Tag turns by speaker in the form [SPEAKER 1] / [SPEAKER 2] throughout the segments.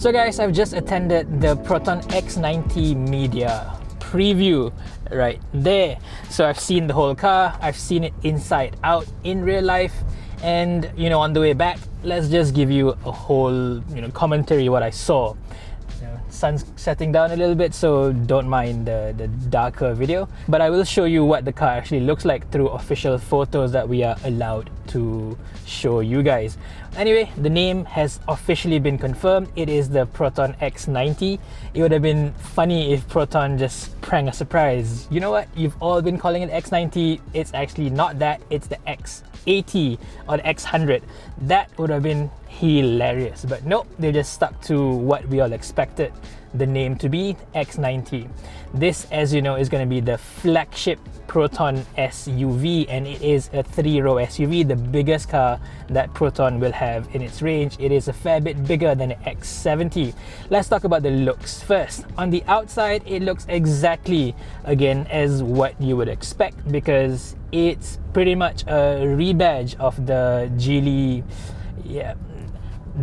[SPEAKER 1] So guys, I've just attended the Proton X90 media preview right there. So I've seen the whole car, I've seen it inside out in real life, and on the way back, let's just give you a whole commentary what I saw. Sun's setting down a little bit, so don't mind the darker video, but I will show you what the car actually looks like through official photos that we are allowed to show you guys. Anyway, the name has officially been confirmed. It is the Proton X90. It would have been funny if Proton just prank a surprise. You know what? You've all been calling it X90. It's actually not that. It's the X80 or the X100. That would have been hilarious, but nope, they just stuck to what we all expected the name to be, X90. This, as you know, is going to be the flagship Proton SUV, and it is a 3-row SUV, the biggest car that Proton will have in its range. It is a fair bit bigger than the X70. Let's talk about the looks first. On the outside, it looks exactly again as what you would expect, because it's pretty much a rebadge of the Geely,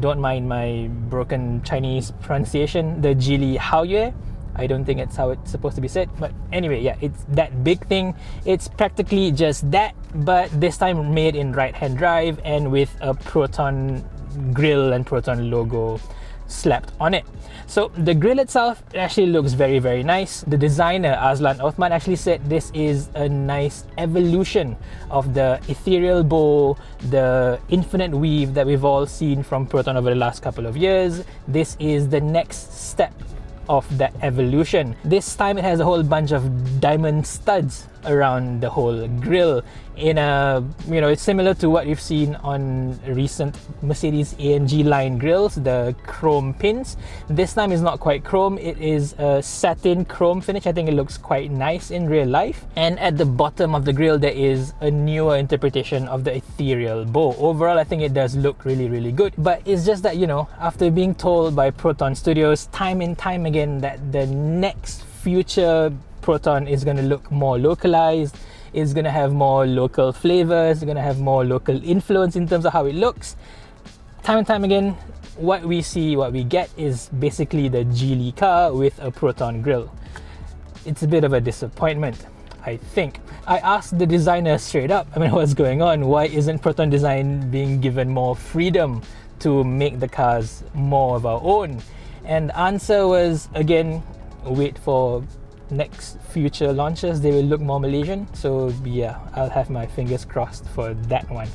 [SPEAKER 1] don't mind my broken Chinese pronunciation, the Geely Haoyue. I don't think it's how it's supposed to be said, but anyway, it's that big thing. It's practically just that, but this time made in right-hand drive and with a Proton grille and Proton logo slapped on it. So the grille itself actually looks very, very nice. The designer Aslan Othman actually said this is a nice evolution of the ethereal bow, the infinite weave that we've all seen from Proton over the last couple of years. This is the next step of that evolution. This time it has a whole bunch of diamond studs around the whole grille in a, it's similar to what you've seen on recent Mercedes AMG line grills, the chrome pins. This time is not quite chrome, it is a satin chrome finish. I think it looks quite nice in real life. And at the bottom of the grille there is a newer interpretation of the ethereal bow. Overall, I think it does look really, really good, but it's just that, after being told by Proton Studios time and time again that the next future Proton is going to look more localized, is going to have more local flavors, going to have more local influence in terms of how it looks. Time and time again, what we see, what we get is basically the Geely car with a Proton grille. It's a bit of a disappointment, I think. I asked the designer straight up, what's going on? Why isn't Proton Design being given more freedom to make the cars more of our own? And the answer was, again, wait for next future launches, they will look more Malaysian. So yeah, I'll have my fingers crossed for that one.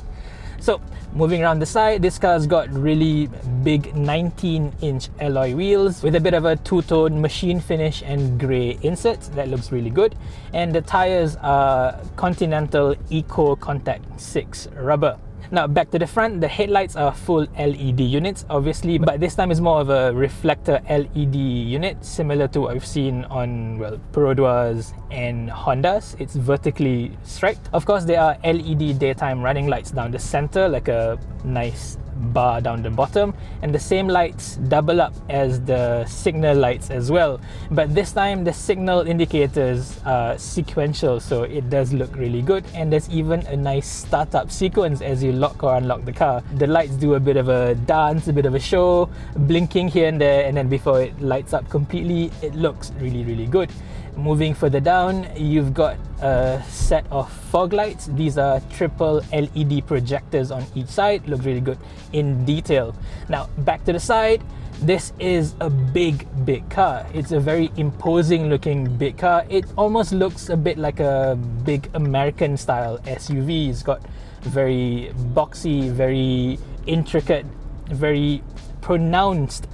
[SPEAKER 1] So moving around the side, this car's got really big 19-inch alloy wheels with a bit of a two-tone machine finish and grey inserts. That looks really good. And the tires are Continental Eco Contact 6 rubber. Now back to the front, the headlights are full LED units obviously, but this time is more of a reflector LED unit, similar to what we've seen on, Perodwas and Hondas. It's vertically striped. Of course, there are LED daytime running lights down the center, like a nice bar down the bottom, and the same lights double up as the signal lights as well, but this time the signal indicators are sequential, so it does look really good. And there's even a nice startup sequence as you lock or unlock the car. The lights do a bit of a dance, a bit of a show, blinking here and there, and then before it lights up completely, it looks really, really good. Moving further down, you've got a set of fog lights. These are triple LED projectors on each side. Looks really good in detail. Now back to the side, this is a big car. It's a very imposing looking big car. It almost looks a bit like a big American style SUV. It's got very boxy, very intricate, very pronounced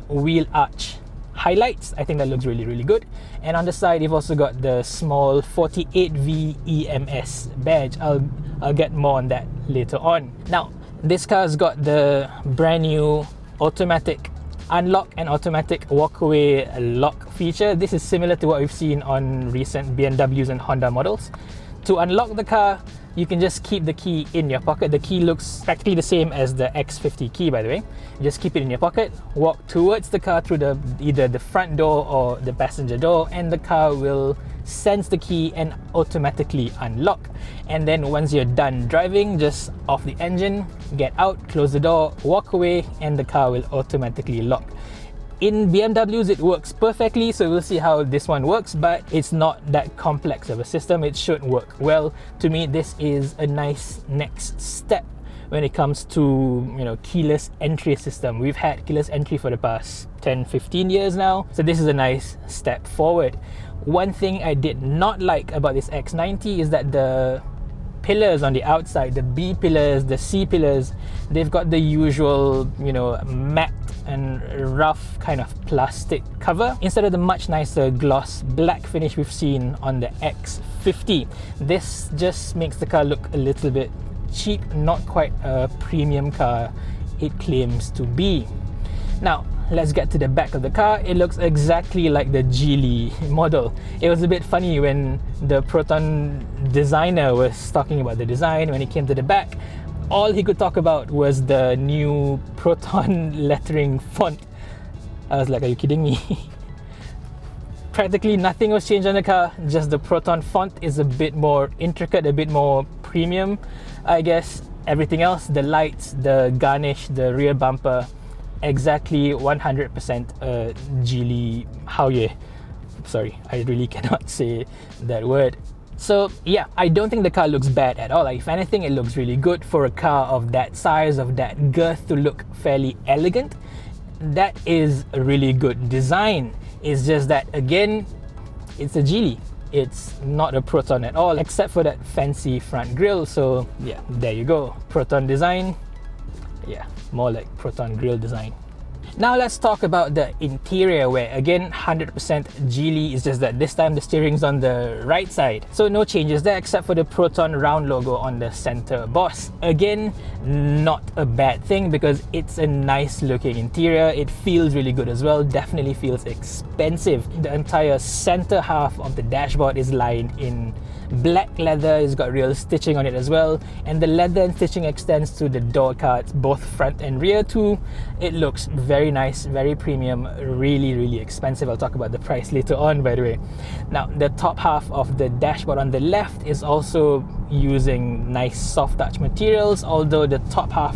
[SPEAKER 1] wheel arch highlights. I think that looks really, really good. And on the side, you've also got the small 48V EMS badge. I'll get more on that later on. Now, this car's got the brand new automatic unlock and automatic walkaway lock feature. This is similar to what we've seen on recent BMWs and Honda models. To unlock the car, you can just keep the key in your pocket. The key looks practically the same as the X50 key, by the way. You just keep it in your pocket, walk towards the car through either the front door or the passenger door, and the car will sense the key and automatically unlock. And then once you're done driving, just off the engine, get out, close the door, walk away, and the car will automatically lock. In BMWs, it works perfectly, so we'll see how this one works, but it's not that complex of a system. It should work well. To me, this is a nice next step when it comes to, keyless entry system. We've had keyless entry for the past 10-15 years now, so this is a nice step forward. One thing I did not like about this X90 is that the pillars on the outside, the B pillars, the C pillars, they've got the usual, matte and rough kind of plastic cover instead of the much nicer gloss black finish we've seen on the X50. This just makes the car look a little bit cheap, not quite a premium car it claims to be. Now, let's get to the back of the car. It looks exactly like the Geely model. It was a bit funny when the Proton designer was talking about the design. When he came to the back, all he could talk about was the new Proton lettering font. I was like, are you kidding me? Practically nothing was changed on the car, just the Proton font is a bit more intricate, a bit more premium, I guess. Everything else, the lights, the garnish, the rear bumper, exactly 100% Geely Haoye. Sorry, I really cannot say that word. So yeah, I don't think the car looks bad at all. If anything, it looks really good for a car of that size, of that girth, to look fairly elegant. That is a really good design. It's just that, again, it's a Geely. It's not a Proton at all, except for that fancy front grille. So yeah, there you go. Proton design. Yeah, more like Proton grille design. Now let's talk about the interior, where again 100% Geely. Is just that this time the steering's on the right side, so no changes there except for the Proton round logo on the center boss. Again, not a bad thing because it's a nice looking interior. It feels really good as well. Definitely feels expensive. The entire center half of the dashboard is lined in black leather. It's got real stitching on it as well, and the leather and stitching extends to the door cards, both front and rear too. It looks very nice, very premium, really expensive. I'll talk about the price later on, by the way. Now, the top half of the dashboard on the left is also using nice soft touch materials, although the top half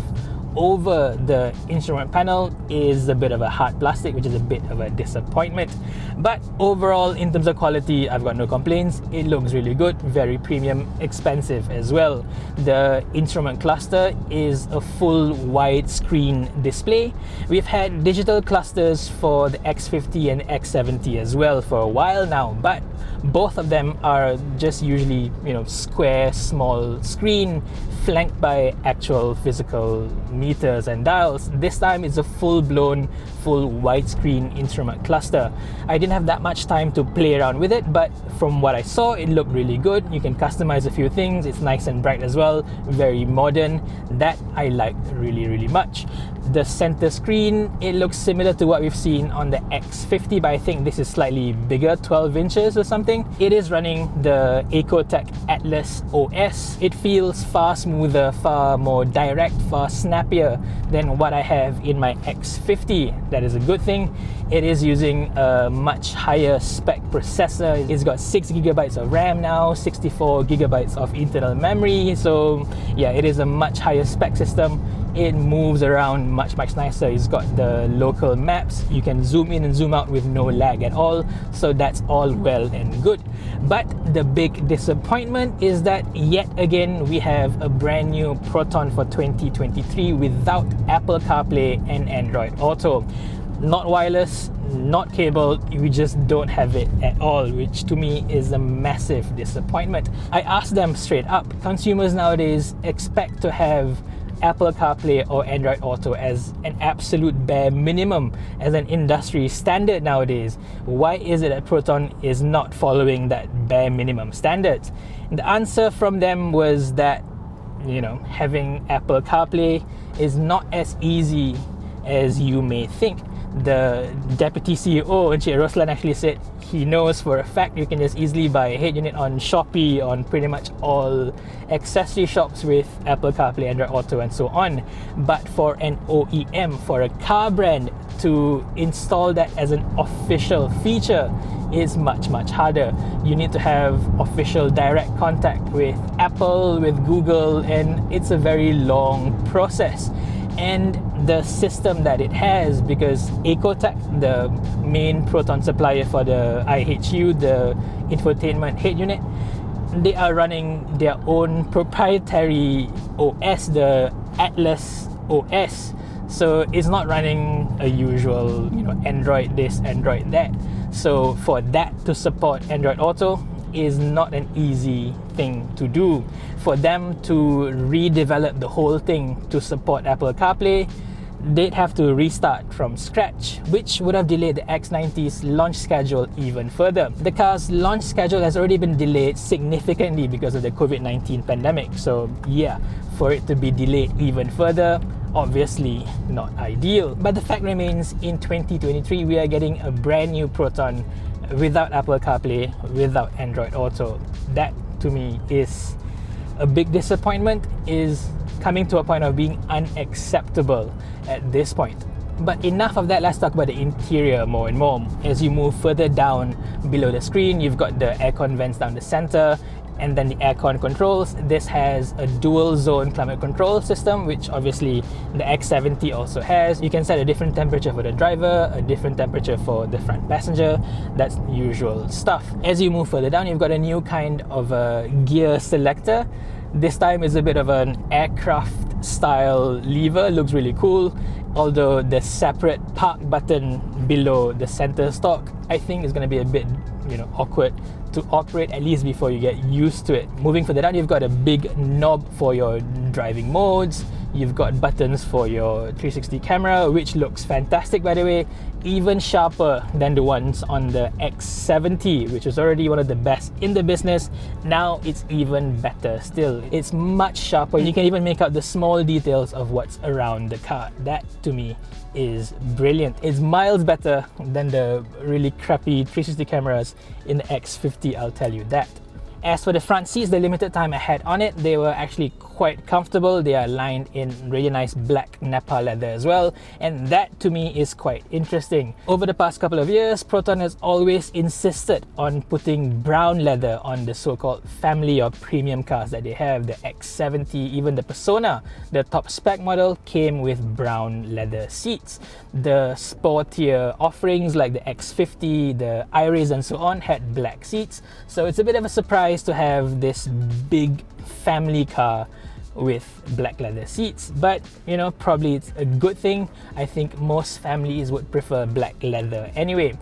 [SPEAKER 1] over the instrument panel is a bit of a hard plastic, which is a bit of a disappointment. But overall, in terms of quality, I've got no complaints. It looks really good, very premium, expensive as well. The instrument cluster is a full widescreen display. We've had digital clusters for the X50 and X70 as well for a while now, but both of them are just usually, square, small screen, flanked by actual physical meters and dials. This time it's a full-blown, full widescreen instrument cluster. I didn't have that much time to play around with it, but from what I saw, it looked really good. You can customize a few things. It's nice and bright as well, very modern. That I liked really much. The center screen, it looks similar to what we've seen on the X50, but I think this is slightly bigger, 12 inches or something. It is running the Ecotech Atlas OS. It feels far smoother, far more direct, far snappier than what I have in my X50. That is a good thing. It is using a much higher spec processor. It's got 6 gigabytes of RAM now, 64 gigabytes of internal memory. So yeah, it is a much higher spec system. It moves around much nicer. It's got the local maps. You can zoom in and zoom out with no lag at all. So that's all well and good. But the big disappointment is that yet again we have a brand new Proton for 2023 without Apple CarPlay and Android Auto. Not wireless, not cable, we just don't have it at all, which to me is a massive disappointment. I asked them straight up, consumers nowadays expect to have Apple CarPlay or Android Auto as an absolute bare minimum, as an industry standard nowadays. Why is it that Proton is not following that bare minimum standards? And the answer from them was that, having Apple CarPlay is not as easy as you may think. The deputy CEO, Encik Roslan, actually said he knows for a fact you can just easily buy a head unit on Shopee, on pretty much all accessory shops with Apple CarPlay, Android Auto and so on. But for an OEM, for a car brand to install that as an official feature is much harder. You need to have official direct contact with Apple, with Google, and it's a very long process. And the system that it has, because Ecotech, the main Proton supplier for the IHU, the infotainment head unit, they are running their own proprietary OS, the Atlas OS. So it's not running a usual, Android this, Android that. So for that to support Android Auto is not an easy thing to do. For them to redevelop the whole thing to support Apple CarPlay, they'd have to restart from scratch, which would have delayed the X90's launch schedule even further. The car's launch schedule has already been delayed significantly because of the COVID-19 pandemic. So yeah, for it to be delayed even further, obviously not ideal. But the fact remains, in 2023 we are getting a brand new Proton without Apple CarPlay, without Android Auto. That to me is a big disappointment, is coming to a point of being unacceptable at this point. But enough of that, let's talk about the interior more and more. As you move further down below the screen, you've got the aircon vents down the center, and then the aircon controls. This has a dual zone climate control system, which obviously the X70 also has. You can set a different temperature for the driver, a different temperature for the front passenger. That's usual stuff. As you move further down, you've got a new kind of a gear selector. This time is a bit of an aircraft style lever. Looks really cool. Although the separate park button below the center stock, I think is going to be a bit awkward to operate, at least before you get used to it. Moving further down, you've got a big knob for your driving modes. You've got buttons for your 360 camera, which looks fantastic, by the way, even sharper than the ones on the X70, which is already one of the best in the business. Now it's even better still. It's much sharper. You can even make out the small details of what's around the car. That to me is brilliant. It's miles better than the really crappy 360 cameras in the X50, I'll tell you that. As for the front seats, the limited time I had on it, they were actually quite comfortable. They are lined in really nice black Nappa leather as well, and that to me is quite interesting. Over the past couple of years, Proton has always insisted on putting brown leather on the so-called family or premium cars that they have. The X70, even the Persona, the top spec model, came with brown leather seats. The sportier offerings like the X50, the Iris and so on had black seats. So it's a bit of a surprise to have this big family car with black leather seats, but probably it's a good thing. I think most families would prefer black leather anyway.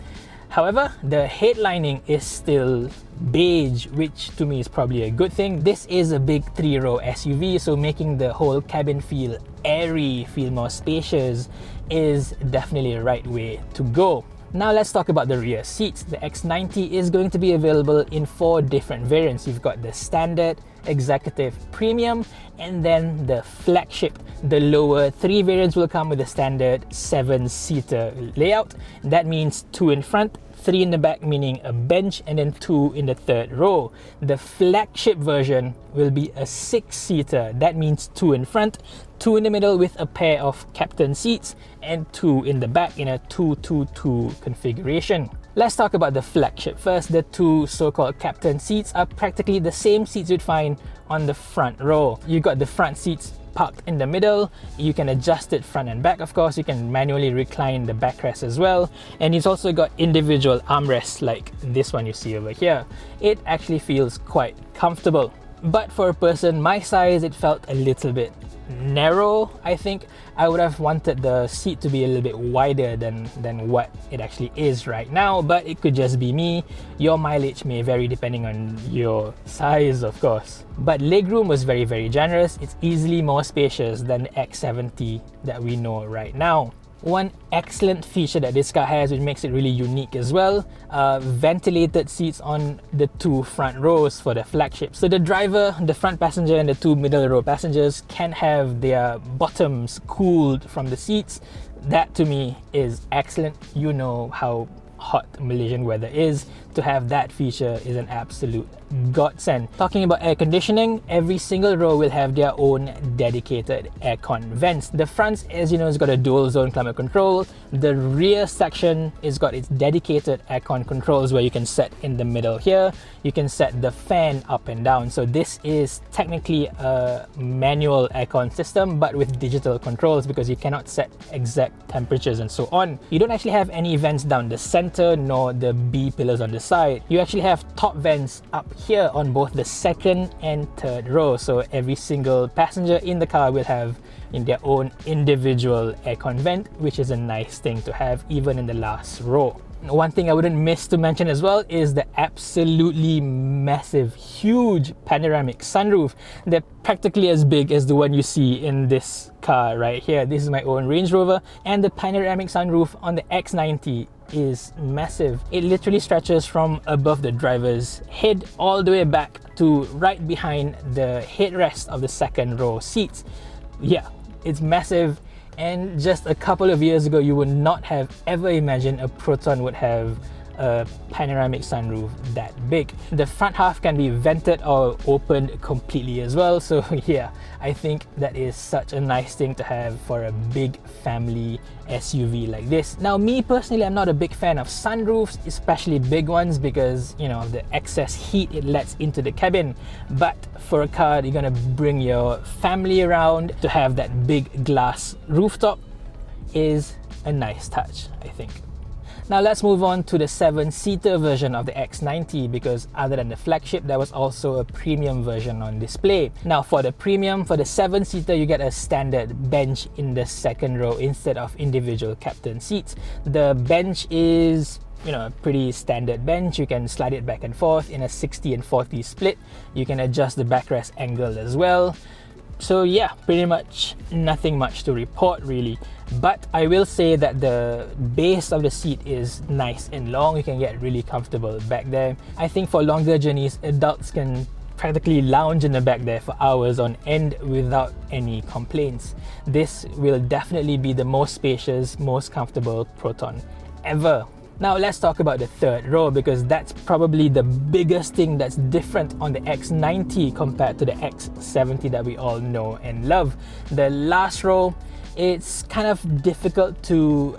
[SPEAKER 1] However, the headlining is still beige, which to me is probably a good thing. This is a big 3-row SUV, so making the whole cabin feel airy, feel more spacious is definitely the right way to go. Now let's talk about the rear seats. The X90 is going to be available in 4 different variants. You've got the standard, executive, premium, and then the flagship. The lower 3 variants will come with the standard 7-seater layout. That means 2 in front, 3 in the back, meaning a bench, and then 2 in the 3rd row. The flagship version will be a 6-seater. That means 2 in front, 2 in the middle with a pair of captain seats, and 2 in the back in a 2-2-2 configuration. Let's talk about the flagship first. The 2 so-called captain seats are practically the same seats you'd find on the front row. You got the front seats parked in the middle. You can adjust it front and back, of course. You can manually recline the backrest as well. And it's also got individual armrests like this one you see over here. It actually feels quite comfortable. But for a person my size, it felt a little bit narrow. I think I would have wanted the seat to be a little bit wider than what it actually is right now, but it could just be me. Your mileage may vary depending on your size, of course. But legroom was very generous. It's easily more spacious than the X70 that we know right now. One excellent feature that this car has, which makes it really unique as well, ventilated seats on the two front rows for the flagship. So the driver, the front passenger and the two middle row passengers can have their bottoms cooled from the seats. That to me is excellent. You know how hot Malaysian weather is. To have that feature is an absolute godsend. Talking about air conditioning, every single row will have their own dedicated aircon vents. The front, as you know, has got a dual zone climate control. The rear section has got its dedicated aircon controls where you can set in the middle here. You can set the fan up and down. So this is technically a manual aircon system, but with digital controls, because you cannot set exact temperatures and so on. You don't actually have any vents down the center nor the B pillars on the side. You actually have top vents up here on both the second and third row. So every single passenger in the car will have in their own individual aircon vent, which is a nice thing to have even in the last row. One thing I wouldn't miss to mention as well is the absolutely massive, huge panoramic sunroof. They're practically as big as the one you see in this car right here. This is my own Range Rover, and the panoramic sunroof on the X90 is massive. It literally stretches from above the driver's head all the way back to right behind the headrest of the second row seats. Yeah, it's massive. And just a couple of years ago, you would not have ever imagined a Proton would have a panoramic sunroof that big. The front half can be vented or opened completely as well. So yeah, I think that is such a nice thing to have for a big family SUV like this. Now, me personally, I'm not a big fan of sunroofs, especially big ones, because you know, of the excess heat it lets into the cabin. But for a car you're gonna bring your family around, to have that big glass rooftop is a nice touch, I think. Now let's move on to the 7-seater version of the X90, because other than the flagship, there was also a premium version on display. Now for the premium, for the 7-seater, you get a standard bench in the second row instead of individual captain seats. The bench is, you know, a pretty standard bench. You can slide it back and forth in a 60 and 40 split. You can adjust the backrest angle as well. So yeah, pretty much nothing much to report really. But I will say that the base of the seat is nice and long. You can get really comfortable back there. I think for longer journeys, adults can practically lounge in the back there for hours on end without any complaints. This will definitely be the most spacious, most comfortable Proton ever. Now let's talk about the third row, because that's probably the biggest thing that's different on the X90 compared to the X70 that we all know and love. The last row, it's kind of difficult to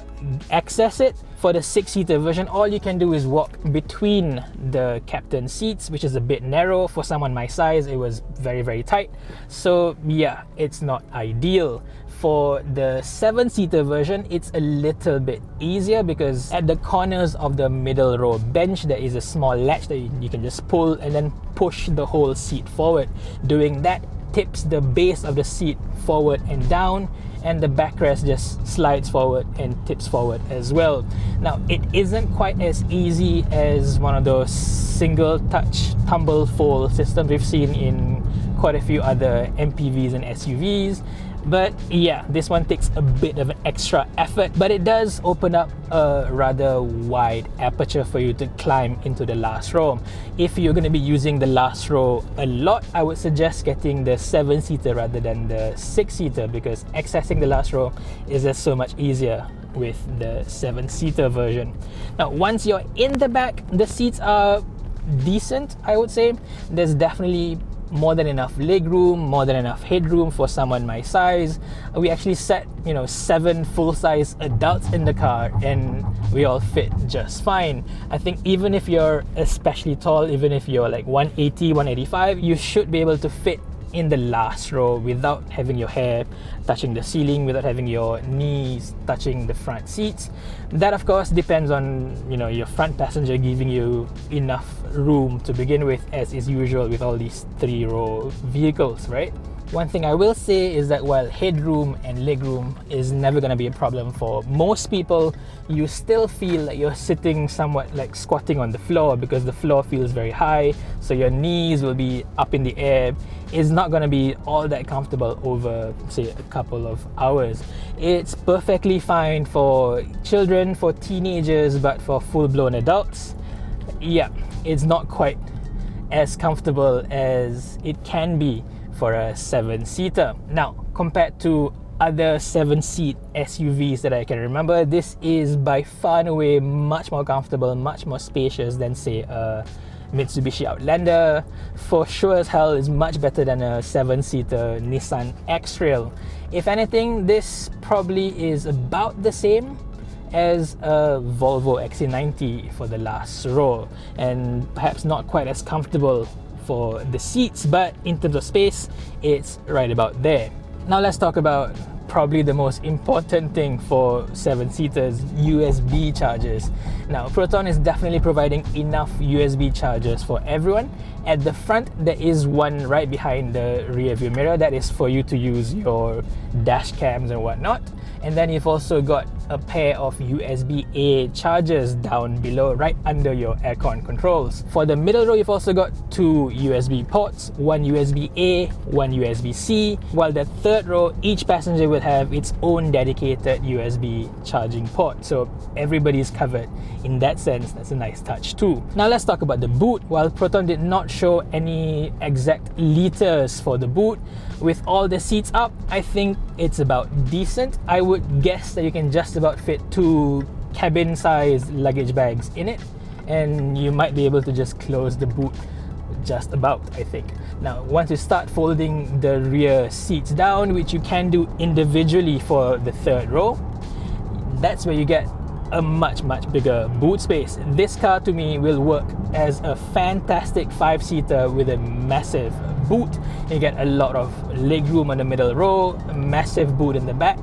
[SPEAKER 1] access it. For the 6-seater version, all you can do is walk between the captain seats, which is a bit narrow. For someone my size, it was very, very tight. So yeah, it's not ideal. For the 7-seater version, it's a little bit easier, because at the corners of the middle row bench, there is a small latch that you can just pull and then push the whole seat forward. Doing that tips the base of the seat forward and down, and the backrest just slides forward and tips forward as well. Now, it isn't quite as easy as one of those single touch tumble fold systems we've seen in quite a few other MPVs and SUVs. But yeah, this one takes a bit of an extra effort, but it does open up a rather wide aperture for you to climb into the last row. If you're going to be using the last row a lot, I would suggest getting the 7-seater rather than the 6-seater, because accessing the last row is just so much easier with the 7-seater version. Now, once you're in the back, the seats are decent, I would say. There's definitely more than enough leg room, more than enough headroom for someone my size. We actually sat, 7 full-size adults in the car, and we all fit just fine. I think even if you're especially tall, even if you're like 180, 185, you should be able to fit in the last row without having your hair touching the ceiling, without having your knees touching the front seats. That of course depends on your front passenger giving you enough room to begin with, as is usual with all these 3-row vehicles, right? One thing I will say is that while headroom and legroom is never going to be a problem for most people, you still feel like you're sitting somewhat like squatting on the floor because the floor feels very high, so your knees will be up in the air. It's not going to be all that comfortable over, say, a couple of hours. It's perfectly fine for children, for teenagers, but for full-blown adults, yeah, it's not quite as comfortable as it can be for a 7-seater. Now, compared to other 7-seat SUVs that I can remember, this is by far and away much more comfortable, much more spacious than, say, a Mitsubishi Outlander. For sure as hell is much better than a 7-seater Nissan X-Trail. If anything, this probably is about the same as a Volvo XC90 for the last row, and perhaps not quite as comfortable for the seats, but in terms of space, it's right about there. Now let's talk about probably the most important thing for 7-seaters, USB chargers. Now, Proton is definitely providing enough USB chargers for everyone. At the front, there is one right behind the rear view mirror that is for you to use your dash cams and whatnot. And then you've also got a pair of USB-A chargers down below, right under your aircon controls. For the middle row, you've also got 2 USB ports, one USB-A, one USB-C, while the third row, each passenger will have its own dedicated USB charging port. So everybody's covered in that sense. That's a nice touch too. Now let's talk about the boot. While Proton did not show any exact liters for the boot, with all the seats up, I think it's about decent. I would guess that you can just about fit 2 cabin-sized luggage bags in it, and you might be able to just close the boot just about, I think. Now, once you start folding the rear seats down, which you can do individually for the third row, that's where you get a much bigger boot space. This car to me will work as a fantastic 5-seater with a massive boot. You get a lot of leg room on the middle row, a massive boot in the back.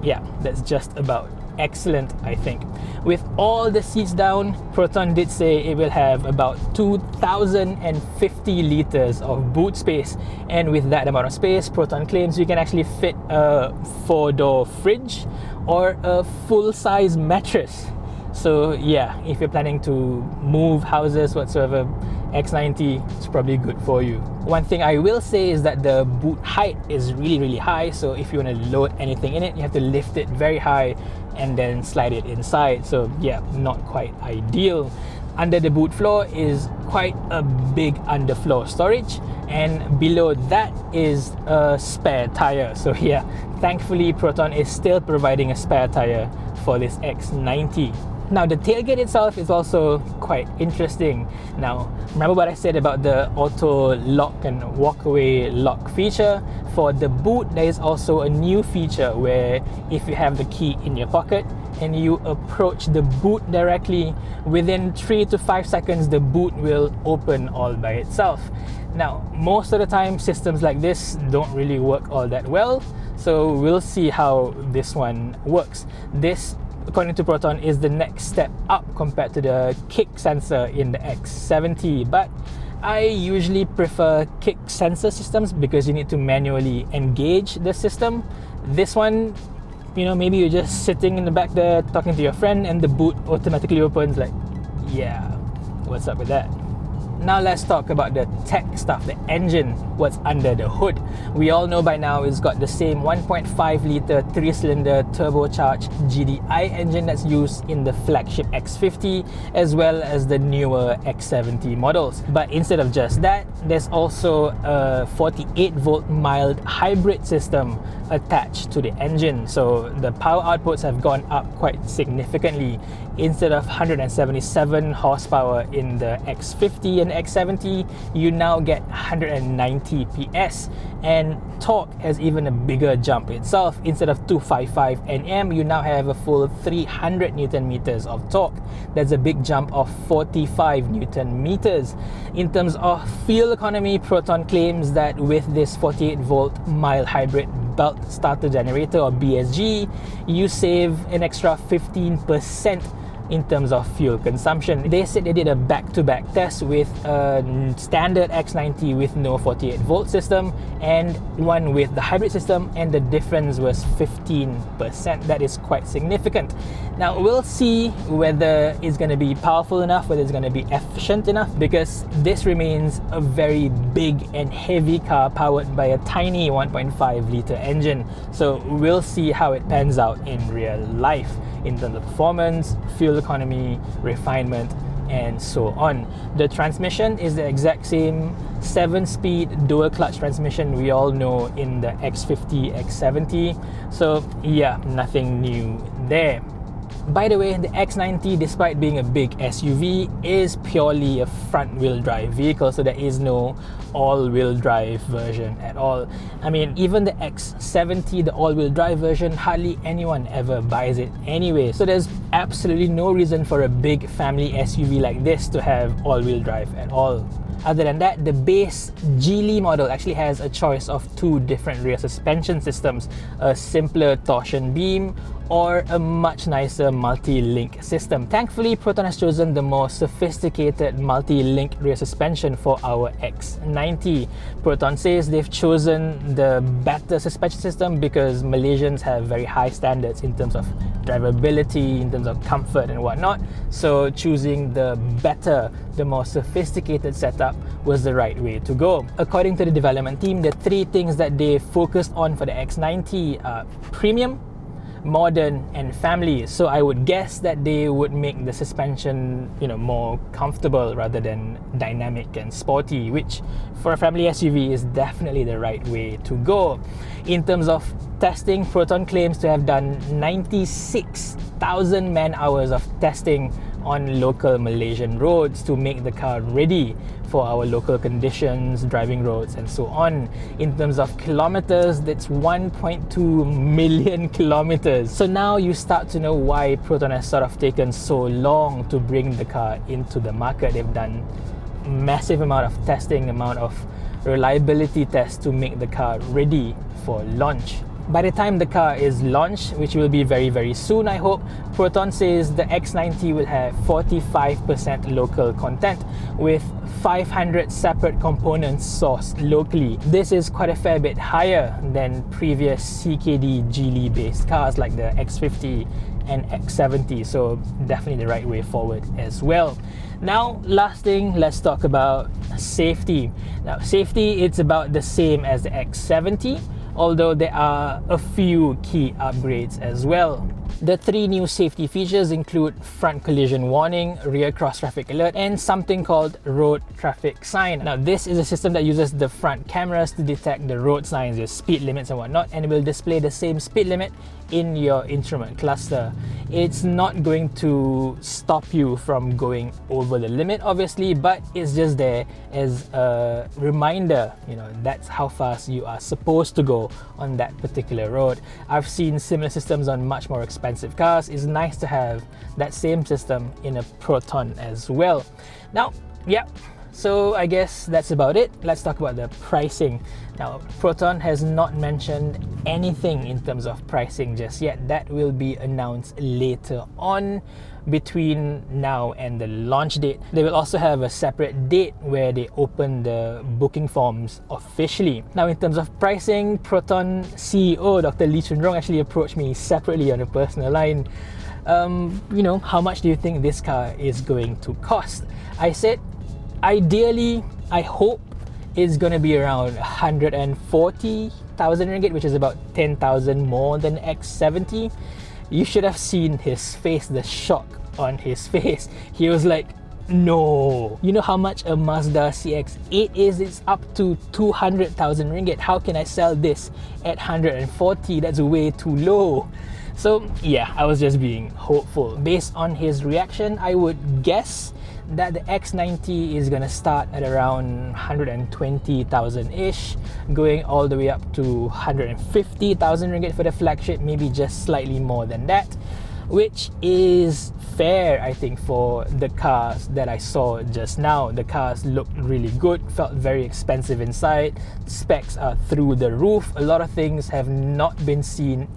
[SPEAKER 1] Yeah, that's just about excellent, I think. With all the seats down, Proton did say it will have about 2,050 liters of boot space, and with that amount of space, Proton claims you can actually fit a 4-door fridge or a full-size mattress. So yeah, if you're planning to move houses whatsoever, X90 is probably good for you. One thing I will say is that the boot height is really high, so if you want to load anything in it, you have to lift it very high and then slide it inside. So yeah, not quite ideal. Under the boot floor is quite a big underfloor storage, and below that is a spare tire. So yeah, thankfully Proton is still providing a spare tire for this X90. Now, the tailgate itself is also quite interesting. Now, remember what I said about the auto lock and walkaway lock feature? For the boot, there is also a new feature where if you have the key in your pocket and you approach the boot directly, within 3 to 5 seconds, the boot will open all by itself. Now, most of the time, systems like this don't really work all that well, so we'll see how this one works. This, according to Proton, is the next step up compared to the kick sensor in the X70, but I usually prefer kick sensor systems because you need to manually engage the system. This one, you know, maybe you're just sitting in the back there talking to your friend and the boot automatically opens. Like, yeah, what's up with that? Now let's talk about the tech stuff, the engine, what's under the hood. We all know by now it's got the same 1.5 litre 3-cylinder turbocharged GDI engine that's used in the flagship X50 as well as the newer X70 models. But instead of just that, there's also a 48-volt mild hybrid system attached to the engine. So the power outputs have gone up quite significantly. Instead of 177 horsepower in the X50 and X70, you now get 190 PS, and torque has even a bigger jump itself. Instead of 255 Nm, you now have a full 300 Newton meters of torque. That's a big jump of 45 Newton meters. In terms of fuel economy, Proton claims that with this 48-volt mild hybrid belt starter generator, or BSG, you save an extra 15% in terms of fuel consumption. They said they did a back-to-back test with a standard X90 with no 48 volt system and one with the hybrid system, and the difference was 15%. That is quite significant. Now we'll see whether it's going to be powerful enough, whether it's going to be efficient enough, because this remains a very big and heavy car powered by a tiny 1.5 litre engine. So we'll see how it pans out in real life in terms of performance, fuel economy, refinement, and so on. The transmission is the exact same 7-speed dual clutch transmission we all know in the X50, X70. So yeah, nothing new there. By the way, the X90, despite being a big SUV, is purely a front-wheel drive vehicle, so there is no all-wheel drive version at all. I mean, even the X70, the all-wheel drive version, hardly anyone ever buys it anyway. So there's absolutely no reason for a big family SUV like this to have all-wheel drive at all. Other than that, the base Geely model actually has a choice of 2 different rear suspension systems, a simpler torsion beam or a much nicer multi-link system. Thankfully, Proton has chosen the more sophisticated multi-link rear suspension for our X90. Proton says they've chosen the better suspension system because Malaysians have very high standards in terms of drivability, in terms of comfort and whatnot. So choosing the better, the more sophisticated setup was the right way to go. According to the development team, the 3 things that they focused on for the X90 are premium, modern and family. So I would guess that they would make the suspension, more comfortable rather than dynamic and sporty, which for a family SUV is definitely the right way to go. In terms of testing, Proton claims to have done 96,000 man-hours of testing on local Malaysian roads to make the car ready for our local conditions, driving roads and so on. In terms of kilometers, that's 1.2 million kilometers. So now you start to know why Proton has sort of taken so long to bring the car into the market. They've done massive amount of testing, amount of reliability tests to make the car ready for launch. By the time the car is launched, which will be very, very soon, I hope, Proton says the X90 will have 45% local content with 500 separate components sourced locally. This is quite a fair bit higher than previous CKD Geely based cars like the X50 and X70, so definitely the right way forward as well. Now, last thing, let's talk about safety. Now, safety, it's about the same as the X70, although there are a few key upgrades as well. The 3 new safety features include front collision warning, rear cross traffic alert, and something called road traffic sign. Now, this is a system that uses the front cameras to detect the road signs, your speed limits and whatnot, and it will display the same speed limit in your instrument cluster. It's not going to stop you from going over the limit, obviously, but it's just there as a reminder, that's how fast you are supposed to go on that particular road. I've seen similar systems on much more expensive cars. It's nice to have that same system in a Proton as well. Now, so I guess that's about it. Let's talk about the pricing. Now, Proton has not mentioned anything in terms of pricing just yet. That will be announced later on between now and the launch date. They will also have a separate date where they open the booking forms officially. Now, in terms of pricing, Proton CEO Dr. Lee Chun-rong actually approached me separately on a personal line. How much do you think this car is going to cost? I said, ideally, I hope it's going to be around 140,000 ringgit, which is about 10,000 more than X70. You should have seen his face, the shock on his face. He was like, no. You know how much a Mazda CX-8 is? It's up to 200,000 ringgit. How can I sell this at 140? That's way too low. So yeah, I was just being hopeful. Based on his reaction, I would guess that the X90 is gonna start at around 120,000-ish, going all the way up to 150,000 ringgit for the flagship, maybe just slightly more than that, which is fair, I think, for the cars that I saw just now. The cars looked really good, felt very expensive inside, specs are through the roof. A lot of things have not been seen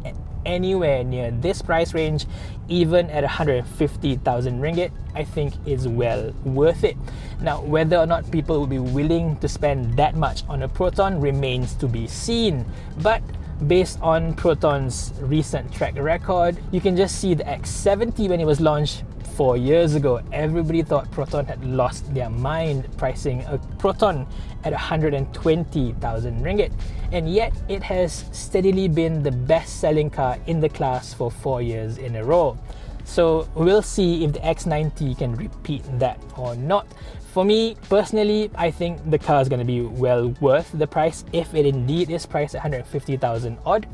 [SPEAKER 1] anywhere near this price range, even at 150,000 ringgit, I think is well worth it. Now, whether or not people will be willing to spend that much on a Proton remains to be seen, but based on Proton's recent track record, you can just see the X70 when it was launched 4 years ago. Everybody thought Proton had lost their mind pricing a Proton at 120,000 ringgit, and yet it has steadily been the best selling car in the class for 4 years in a row. So we'll see if the X90 can repeat that or not. For me personally, I think the car is going to be well worth the price if it indeed is priced at 150,000 odd.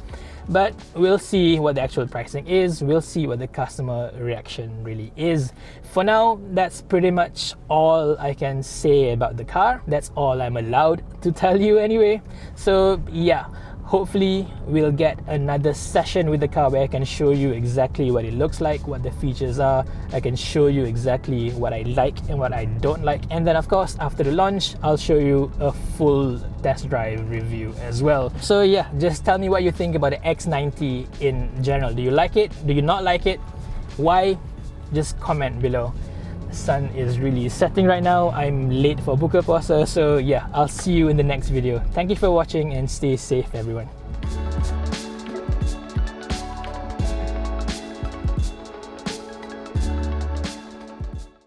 [SPEAKER 1] But we'll see what the actual pricing is. We'll see what the customer reaction really is. For now, that's pretty much all I can say about the car. That's all I'm allowed to tell you anyway. So yeah, hopefully we'll get another session with the car where I can show you exactly what it looks like, what the features are. I can show you exactly what I like and what I don't like. And then of course, after the launch, I'll show you a full test drive review as well. So yeah, just tell me what you think about the X90 in general. Do you like it? Do you not like it? Why? Just comment below. The sun is really setting right now. I'm late for buka puasa, so yeah, I'll see you in the next video. Thank you for watching and stay safe everyone.